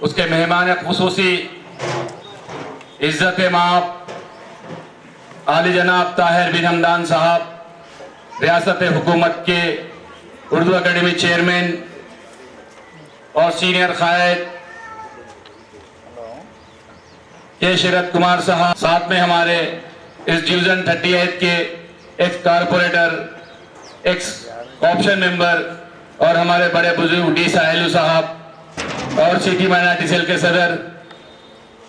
उसके मेहमान खुसूसी इज्जत माप आली जनाब ताहिर बिन हमदान साहब, रियासत हुकूमत के उर्दू अकेडमी चेयरमैन और सीनियर कायद के शरद कुमार साहब, साथ में हमारे इस डिवीजन 38 के x corporator, x option member और हमारे बड़े बुजुर्ग डी साहिलू साहब और सिटी माइनॉरिटी सेल के सदर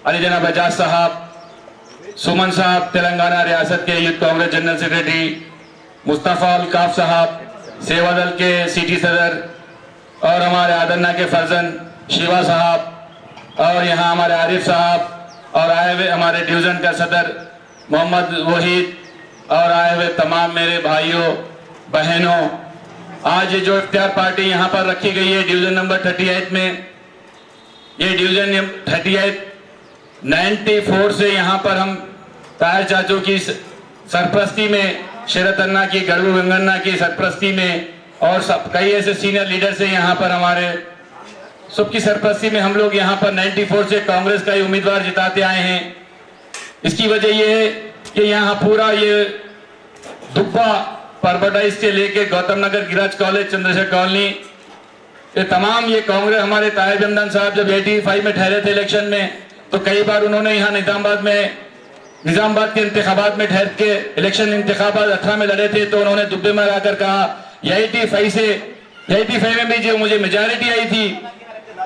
अली जनाब एजाज साहब, सुमन साहब तेलंगाना रियासत के youth Congress general secretary, Mustafa Al Kaf साहब सेवा दल के सिटी सदर और हमारे आदन्ना के फर्जन शिवा साहब और यहाँ हमारे आरिफ साहब और आए हुए हमारे डिवीज़न का सदर मोहम्मद वहीद और आए हुए तमाम मेरे भाइयों बहनों, आज ये जो इफ्तियार पार्टी यहाँ पर रखी गई है डिवीज़न नंबर 38 में, ये डिवीज़न 38 94 से यहाँ पर हम ताहिर चाचू की सरपरस्ती में, शरत अन्ना की, गड़ू गंगन्ना की सरपरस्ती में और सब कई ऐसे सीनियर लीडर से यहाँ पर हमारे सबकी सरपरस्ती में हम लोग यहाँ पर 94 से कांग्रेस का ही उम्मीदवार जिताते आए हैं। इसकी वजह ये है कि यहाँ पूरा ये दुब्बा परबडाइज से लेके Gautam Nagar garage college Chandrashekhar colony ये तमाम ये कांग्रेस, हमारे ताहिर हमदान साहब जब 85 में ठहरे थे इलेक्शन में तो कई बार उन्होंने यहाँ निजामाबाद के इंतखाबात में ठहर के इलेक्शन इंतखाबात 18 में लड़े थे तो उन्होंने दुब्बे में आकर कहा 85 में भी जो मुझे मेजॉरिटी आई थी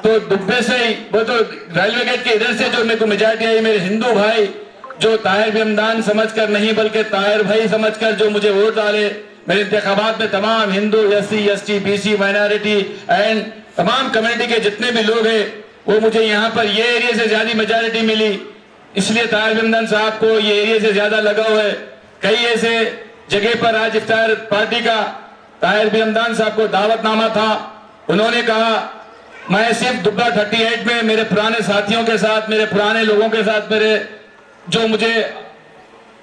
तो दुब्बे से ही, वो तो रेलवे गेट के इधर से जो मेरे को मेजॉरिटी आई, मेरे हिंदू भाई जो ताहिर हमदान समझकर नहीं बल्कि ताहिर भाई समझकर जो मुझे वोट डाले मेरे इंतखाबात में, तमाम Hindu SC ST BC minority and तमाम कम्युनिटी के जितने भी लोग हैं वो मुझे यहाँ पर ये एरिया से ज्यादा मेजॉरिटी मिली, इसलिए ताहिर हमदान साहब को ये एरिया से ज्यादा लगाव है। कई ऐसे जगह पर आज इफ्तार पार्टी का ताहिर हमदान साहब को दावतनामा था, उन्होंने कहा मैं सिर्फ दुब्बा 38 में मेरे पुराने साथियों के साथ, मेरे पुराने लोगों के साथ, मेरे जो मुझे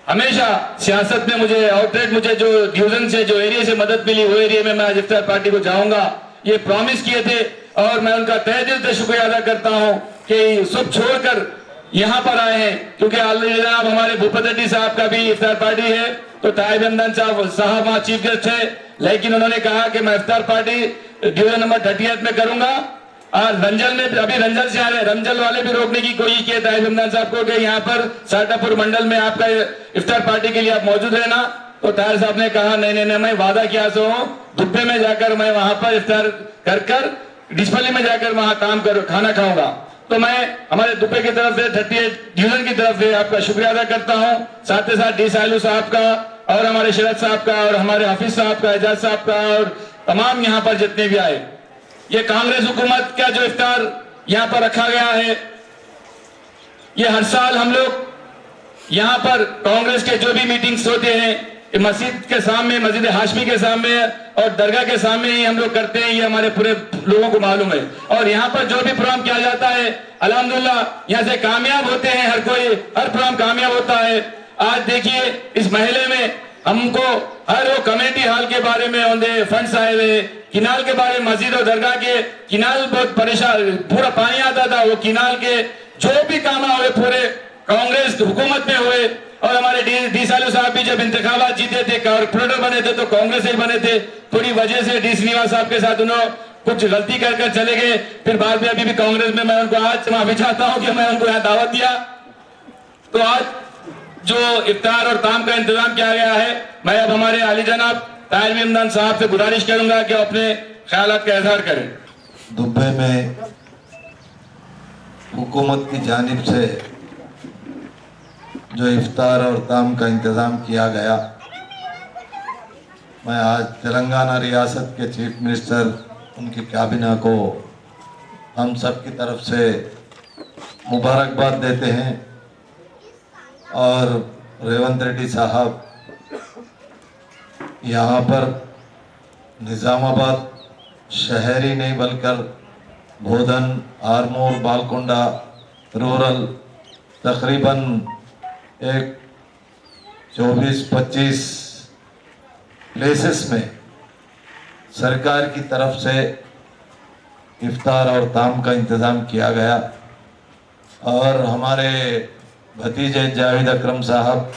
हमेशा सियासत में मुझे आउटलेट मुझे जो डिवीजन से जो एरिया से मदद मिली वो एरिया में मैं आज इफ्तार पार्टी को जाऊंगा, ये प्रॉमिस किए थे और मैं उनका तहे दिल से शुक्रिया अदा करता हूं कि सब छोड़कर यहाँ पर आए हैं, क्योंकि जनाब हमारे भूपत रेड्डी साहब का भी इफ्तार पार्टी है तो ताहिर हमदान साहब वहाँ चीफ गेस्ट है, लेकिन उन्होंने कहा कि मैं इफ्तार पार्टी डिवीजन नंबर 38 में करूंगा। और रंजल में अभी रंजल से आ रहे, रंजल वाले भी रोकने की कोशिश की ताहिर हमदान साहब को कि यहाँ पर साटापुर मंडल में आपका इफ्तार पार्टी के लिए आप मौजूद रहना, तो ताहिर साहब ने कहा नहीं मैं वादा किया सो दुब्बे में जाकर मैं वहां पर इफ्तार कर डिस्पली में जाकर वहां काम कर खाना खाऊंगा। तो मैं हमारे दुब्बे की तरफ से 38 डिवीजन की तरफ से आपका शुक्रिया अदा करता हूं, साथ ही साथ डी साहिलू साहब का और हमारे शरद साहब का और हमारे हाफिज साहब का, एजाज साहब का और तमाम यहाँ पर जितने भी आए। ये कांग्रेस हुकूमत का जो इफ्तार यहाँ पर रखा गया है, ये हर साल हम लोग यहाँ पर कांग्रेस के जो भी मीटिंग्स होते हैं मस्जिद के सामने, मस्जिद हाशमी के सामने और दरगाह के सामने ही हम लोग करते हैं, ये हमारे पूरे लोगों को मालूम है। और यहाँ पर जो भी प्रोग्राम किया जाता है अल्हम्दुलिल्लाह यहाँ से कामयाब होते हैं, हर कोई हर प्रोग्राम कामयाब होता है। आज देखिए इस महीने में हमको हर वो कमेटी हॉल के बारे में होंगे फंड्स आए हुए, किनाल के बारे में, मस्जिद और दरगाह के किनाल बहुत परेशान, पूरा पानी आता था, वो किनाल के जो भी काम हुए पूरे कांग्रेस हुकूमत में हुए। और हमारे डी साहिलू साहब भी जब इंतखाबात जीते थे, कॉर्पोरेटर बने थे तो कांग्रेस से ही बने थे, थोड़ी वजह से डी श्रीनिवास साहब के साथ उन्होंने कुछ गलती कर चले गए, फिर बाद में अभी भी कांग्रेस में मैं उनको आज माफी चाहता हूं कि मैं उनको यहाँ दावत दिया। तो आज जो इफ्तार और ताम का इंतजाम किया गया है, मैं अब हमारे आली जनाब ताहिर हमदान साहब से गुजारिश करूंगा कि अपने ख्यालात का इजहार करें। दुबई में हुकूमत की जानिब से जो इफ्तार और ताम का इंतज़ाम किया गया, मैं आज तेलंगाना रियासत के चीफ मिनिस्टर, उनकी कैबिनेट को हम सब की तरफ से मुबारकबाद देते हैं और रेवंत रेड्डी साहब यहाँ पर निज़ामाबाद शहरी नहीं बल्कि बोधन, आरमूर, बालकोंडा रूरल तकरीबन एक 24-25 प्लेसेस में सरकार की तरफ से इफ्तार और ताम का इंतज़ाम किया गया। और हमारे भतीजे जावेद अकरम साहब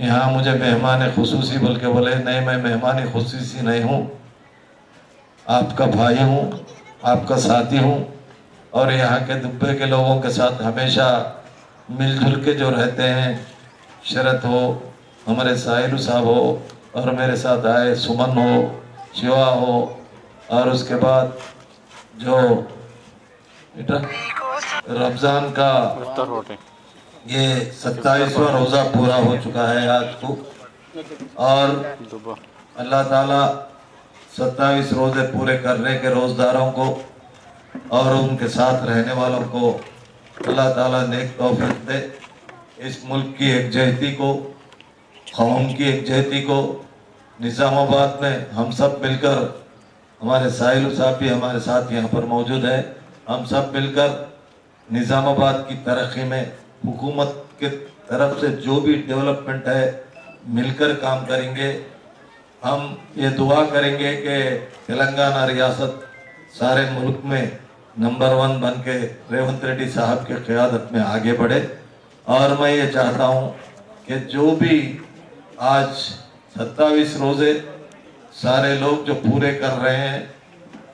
यहाँ मुझे मेहमान खुसूसी बोल के बोले, नहीं मैं मेहमान खुसूसी नहीं हूँ, आपका भाई हूँ, आपका साथी हूँ और यहाँ के दुब्बे के लोगों के साथ हमेशा मिलजुल के जो रहते हैं, शरत हो, हमारे साहिल साहब हो और मेरे साथ आए सुमन हो, शिवा हो, और उसके बाद जो रमज़ान का ये 27वां रोज़ा पूरा हो चुका है आज को, और अल्लाह ताला 27 रोज़े पूरे करने के रोज़दारों को और उनके साथ रहने वालों को अल्लाह ताला नेक तौफीक दे। इस मुल्क की एकजहती को, कौम की एकजहती को, निज़ामाबाद में हम सब मिलकर, हमारे साहिल साहब भी हमारे साथ यहाँ पर मौजूद है, हम सब मिलकर निज़ामाबाद की तरक्की में हुकूमत के तरफ से जो भी डेवलपमेंट है मिलकर काम करेंगे। हम ये दुआ करेंगे कि तेलंगाना रियासत सारे मुल्क में नंबर 1 बन के रेवंत रेड्डी साहब के क़यादत में आगे बढ़े। और मैं ये चाहता हूँ कि जो भी आज 27 रोज़े सारे लोग जो पूरे कर रहे हैं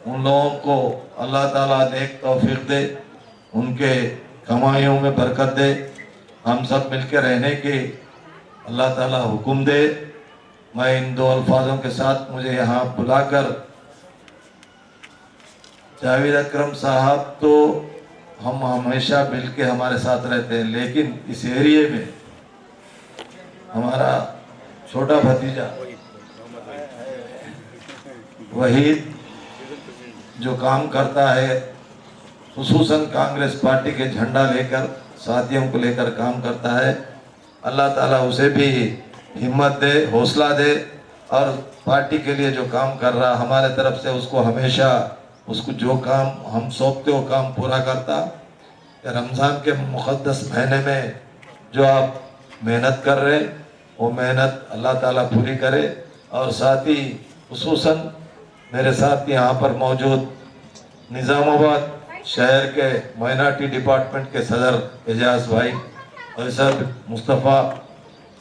उन लोगों को अल्लाह ताला नेक तौफीक दे, उनके कमाइयों में बरकत दे, हम सब मिलकर रहने की अल्लाह ताला हुक्म दे। मैं इन दो अल्फाजों के साथ मुझे यहाँ बुलाकर, जावेद अकरम साहब तो हम हमेशा मिल के हमारे साथ रहते हैं, लेकिन इस एरिए में हमारा छोटा भतीजा वहीद जो काम करता है, खुसूसन कांग्रेस पार्टी के झंडा लेकर, साथियों को लेकर काम करता है, अल्लाह ताला उसे भी हिम्मत दे, हौसला दे और पार्टी के लिए जो काम कर रहा हमारे तरफ से उसको हमेशा, उसको जो काम हम सौंपते हो काम पूरा करता। रमज़ान के मुक़द्दस महीने में जो आप मेहनत कर रहे वो मेहनत अल्लाह ताला पूरी करे। और साथ ही खुसूसन मेरे साथ यहाँ पर मौजूद निज़ामाबाद शहर के माइनॉरिटी डिपार्टमेंट के सदर एजाज भाई और सर मुस्तफ़ा,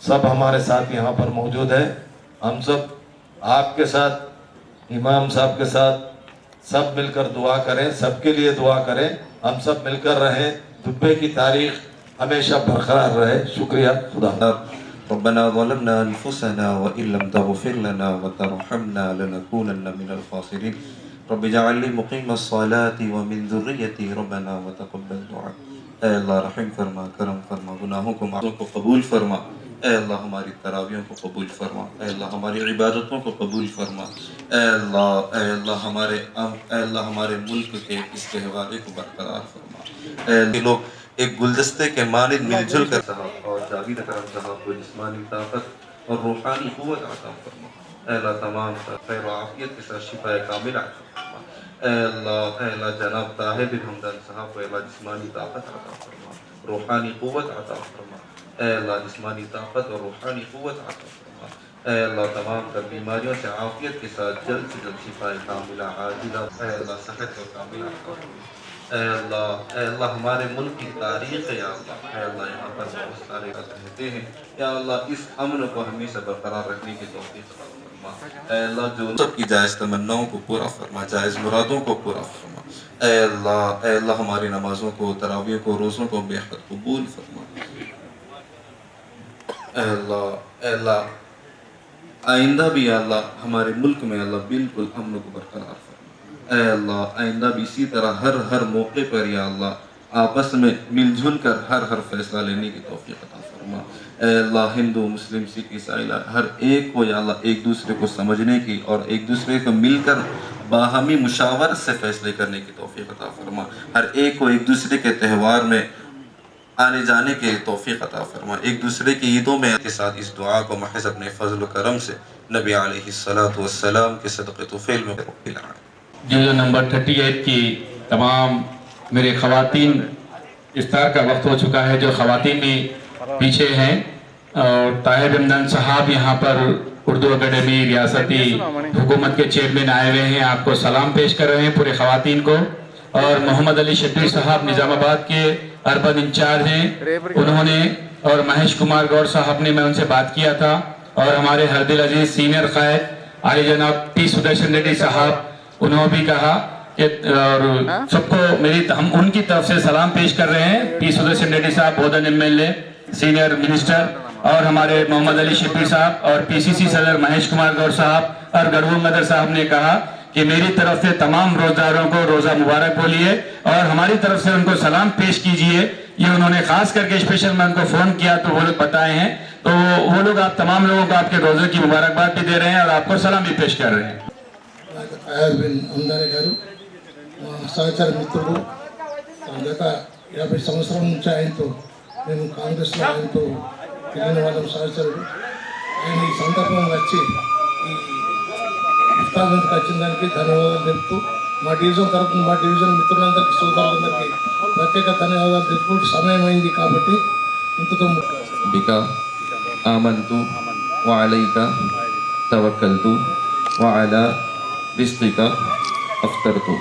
सब हमारे साथ यहाँ पर मौजूद है। हम सब आपके साथ, इमाम साहब के साथ सब मिलकर दुआ करें, सबके लिए दुआ करें, हम सब मिलकर रहें, दुब्बे की तारीख हमेशा बरकरार रहे। शुक्रिया। खुदा। रब्बना ज़लमना अनफुसना व इल्लम तग़फिर लना व तरहमना लनकूनन्ना मिनल ख़ासिरीन। रब्बि जअलनी मुक़ीमस्सलाति व मिन ज़ुर्रिय्यती रब्बना व तक़ब्बल दुआ। ऐ अल्लाह रहम फरमा, करम फरमा, गुनाहों को कबूल फरमा। ऐ अल्लाह हमारी तरावियों को कबूल फरमा। ऐ अल्लाह हमारी इबादतों को कबूल फरमा। ऐ अल्लाह हमारे मुल्क के इस गहवारे को बरकरार फरमा। ऐ लोग एक गुलदस्ते के मानिंद मिलजुल कर साहब और जावेद अकरम साहब को जिस्मानी ताकत और रूहानी क़ुव्वत अता फरमा। ऐ अल्लाह तमाम खैर व आफियत के साथ शिफाए कामिला अता फरमा। ऐ अल्लाह जनाब ताहिर बिन हमदन साहब को अल्लाह जिस्मानी ताकत अता फरमा, रूहानी क़ुव्वत अता फरमा। ऐ अल्लाह जिस्मानी ताकत और रूहानी क़ुव्वत अता फरमा। ऐ अल्लाह तमाम तर बीमारियों से आफियत के साथ जल्द से जल्द शिफाए कामिला आजिला, ऐ अल्लाह सेहत और कामिला अता फरमा। ऐ अल्लाह हमारे मुल्क की तारीख़ है या अल्लाह, ऐ अल्लाह यहाँ पर बहुत सारे रहते हैं या अल्लाह, इस अमन को हमेशा बरकरार रखने की तौफ़ीक़ अता फरमा। ऐ अल्लाह जो सबकी जायज़ तमन्नाओं को पूरा फरमा, जायज़ मुरादों को पूरा फरमा। ऐ अल्लाह हमारी नमाज़ों को, तरावियों को, रोज़ों को बेहद कबूल फरमा। ऐ अल्लाह आइंदा भी अल्लाह हमारे मुल्क में अल्लाह बिल्कुल अमन को बरकरार फरमा। ऐ अल्लाह आइंदा भी इसी तरह हर मौके पर या अल्लाह आपस में मिलजुल कर हर फैसला लेने की तौफीक अता फरमा। ऐ अल्लाह हिंदू मुस्लिम सिख ईसाई हर एक को या अल्लाह एक दूसरे को समझने की और एक दूसरे को मिलकर बाहमी मुशावरत से फैसले करने की तौफीक अता फरमा। हर एक को एक दूसरे के त्यौहार में आने जाने के तौफीक अता फरमा। एक दूसरे की ईदों में के साथ इस दुआ को महज़ अपने फजल करम से नबी अलैहिस्सलातु वस्सलाम के सदक़े तुफ़ैल में जो नंबर 38 की तमाम मेरे ख़वातीन, इफ्तार का वक्त हो चुका है, जो ख़वातीन भी पीछे हैं और ताहिर बिन हमदन साहब यहाँ पर उर्दू अकेडमी रियासती हुकूमत के चेयरमैन आए हुए हैं, आपको सलाम पेश कर रहे हैं पूरे खवातीन को। और मोहम्मद अली शब्बीर साहब निजामाबाद के अर्बन इंचार्ज हैं, उन्होंने और महेश कुमार गौड़ साहब ने, मैं उनसे बात किया था। और हमारे हरदिल अजीज सीनियर कायद आली जनाब पी सुदर्शन रेड्डी साहब, उन्होंने भी कहा कि और सबको हम उनकी तरफ से सलाम पेश कर रहे हैं। पी सुदर्शन रेड्डी साहब बोधन एमएलए सीनियर मिनिस्टर, और हमारे मोहम्मद अली शब्बीर साहब और पीसीसी सदर महेश कुमार गौड़ साहब और गढ़वो मदर साहब ने कहा कि मेरी तरफ से तमाम रोजादारों को रोजा मुबारक बोलिए और हमारी तरफ से उनको सलाम पेश कीजिए। ये उन्होंने खास करके स्पेशल मैं उनको फोन किया तो वो लोग बताए हैं, तो वो लोग आप तमाम लोगों को आपके रोजे की मुबारकबाद भी दे रहे हैं और आपको सलाम भी पेश कर रहे हैं। సహచర మిత్రుడు గత 50 సంవత్సరాల నుంచి ఆయనతో మేము కాంగ్రెస్లో ఆయనతో తిరిగిన వాళ్ళం సహచరుడు. ఆయన ఈ సందర్భంగా వచ్చి ఈ ఇఫ్తార్ నుంచి వచ్చిన దానికి ధన్యవాదాలు తెలుపుతూ మా డివిజన్ తరఫున మా డివిజన్ మిత్రులందరికీ సోదరులందరికీ ప్రత్యేక ధన్యవాదాలు తెలుపుతూ సమయం అయింది కాబట్టి ఇంతతో బికా ఆమంతు వ అలైకా తవక్కల్తు వ అలా రిజ్కికా అఫ్తర్తు.